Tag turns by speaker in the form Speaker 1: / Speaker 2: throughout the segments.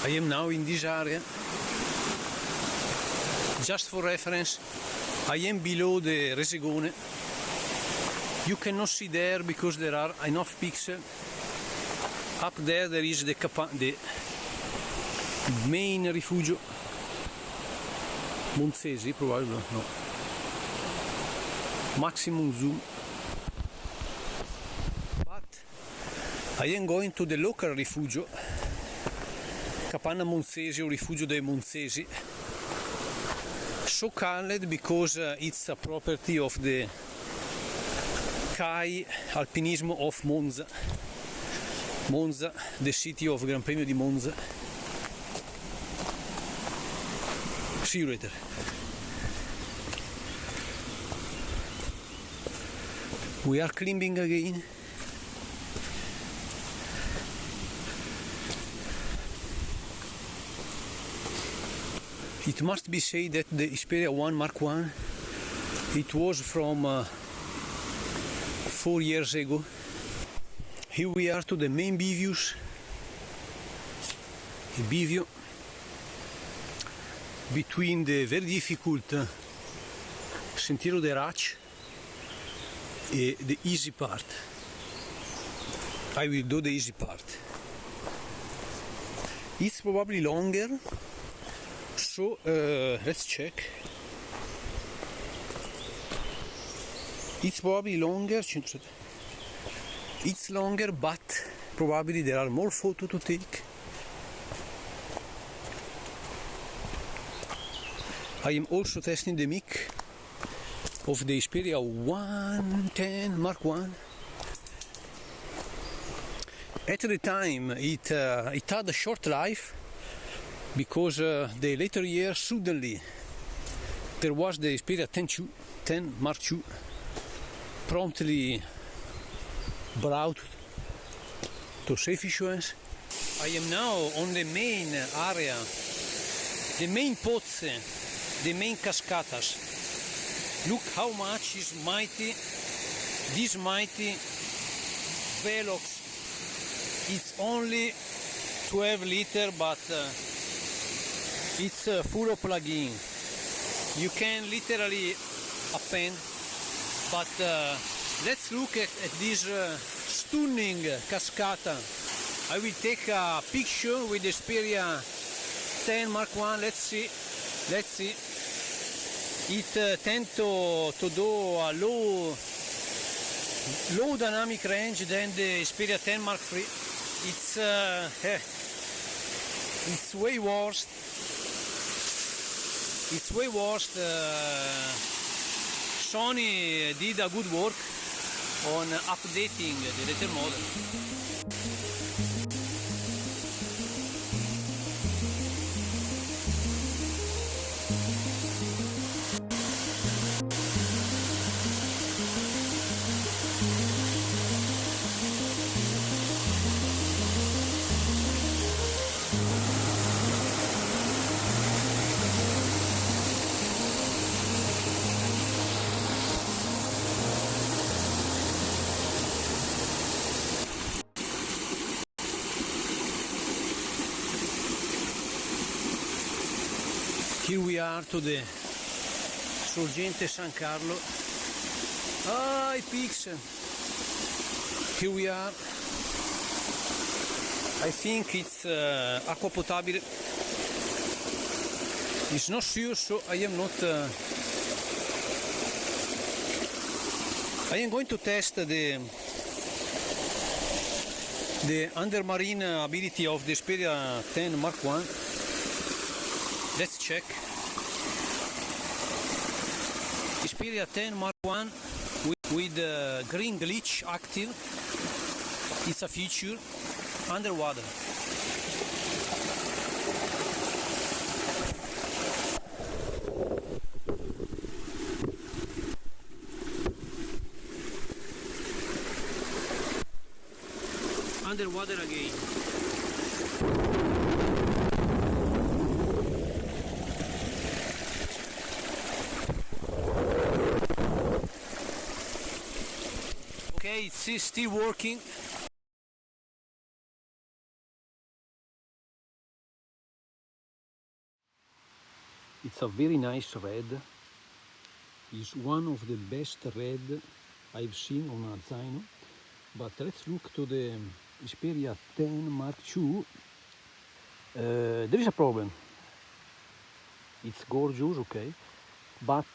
Speaker 1: I am now in this area. Just for reference, I am below the Resegone. You cannot see there because there are enough pixels. Up there is the main rifugio. Monzesi, probably, no. Maximum zoom. But I am going to the local rifugio, Capanna Monzesi or Rifugio dei Monzesi. So called because it's a property of the CAI Alpinismo of Monza. Monza, the city of Gran Premio di Monza. See you later. We are climbing again. It must be said that the Xperia 1 Mark I, it was from 4 years ago. Here we are to the main bivouacs. A bivouac between the very difficult Sentiero de Rac and the easy part. I will do the easy part. It's probably longer, so let's check. It's probably longer. It's longer, but probably there are more photos to take. I am also testing the mic of the Xperia 110 Mark I. At the time it had a short life because the later years suddenly there was the Xperia 10 Mark II promptly brought to safe issuance. I am now on the main area, the main pozze, the main cascatas. Look how much is mighty, this mighty Velox. It's only 12 liter, but it's full of plug-in. You can literally append, but let's look at this stunning cascata. I will take a picture with the Xperia 10 Mark I. Let's see. It tends to do a low dynamic range than the Xperia 10 Mark III. It's way worse. It's way worse. Sony did a good work on updating the later model. Here we are to the Sorgente San Carlo. I pixel. Here we are. I think it's acqua potabile. It's not sure, so I am not. I am going to test the undermarine ability of the Xperia 10 Mark I. Let's check. Xperia 10 Mark I with green glitch active. It's a feature underwater. Underwater again. Okay, it's still working. It's a very nice red. It's one of the best red I've seen on a Zaino. But let's look to the Xperia 10 Mark II. There is a problem. It's gorgeous, okay, but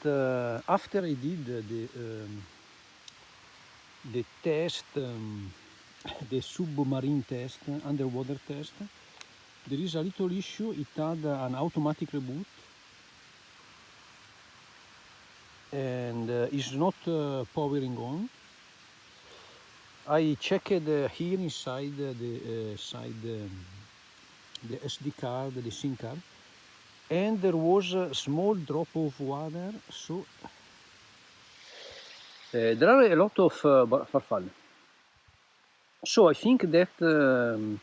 Speaker 1: after I did the test, the submarine test, underwater test, there is a little issue. It had an automatic reboot and is not powering on. I checked here inside the SD card, the SIM card, and there was a small drop of water, so there are a lot of farfalle. So I think that the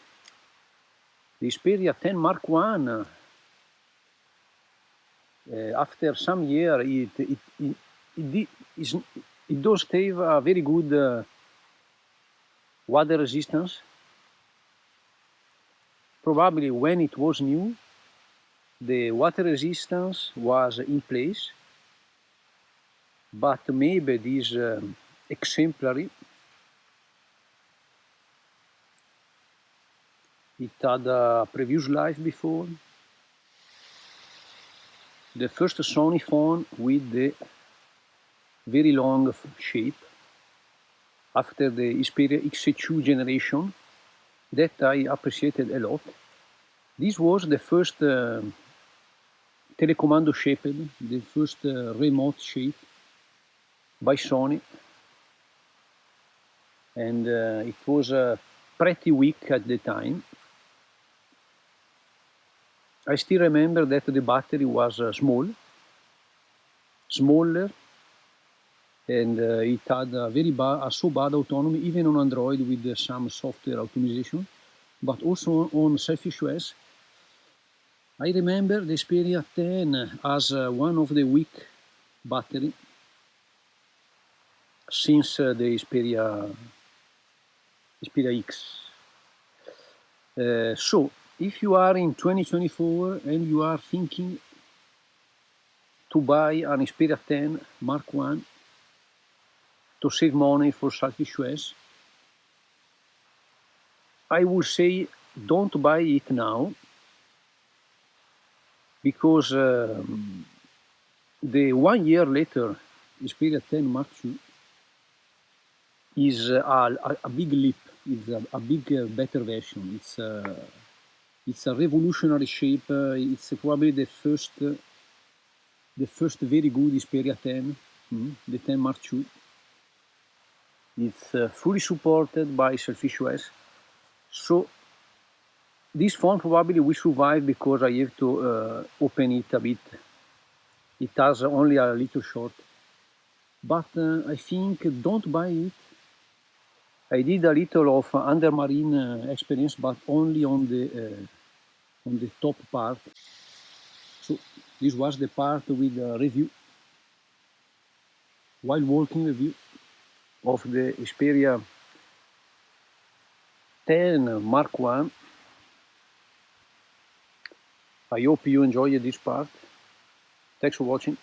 Speaker 1: Xperia 10 Mark I, after some year, it does have a very good water resistance. Probably when it was new, the water resistance was in place, but maybe this exemplary, it had a previous life before. The first Sony phone with the very long shape, after the Xperia X2 generation, that I appreciated a lot. This was the first telecomando shaped, the first remote shape by Sony, and it was pretty weak at the time. I still remember that the battery was smaller, and it had a so bad autonomy, even on Android with some software optimization, but also on Selfish OS. I remember the Xperia 10 as one of the weak battery since the Xperia X. So, if you are in 2024 and you are thinking to buy an Xperia 10 Mark I to save money for Selfish OS, I would say don't buy it now, because the 1 year later Xperia 10 Mark II is a big leap. It's a big better version. It's a revolutionary shape. It's probably the first very good Xperia 10, the 10 Mark II. It's fully supported by Selfish OS. So this phone probably will survive because I have to open it a bit. It has only a little short. But I think don't buy it. I did a little of undermarine experience, but only on the top part. So this was the part with the review, while walking review of the Xperia 10 Mark I. I hope you enjoyed this part. Thanks for watching.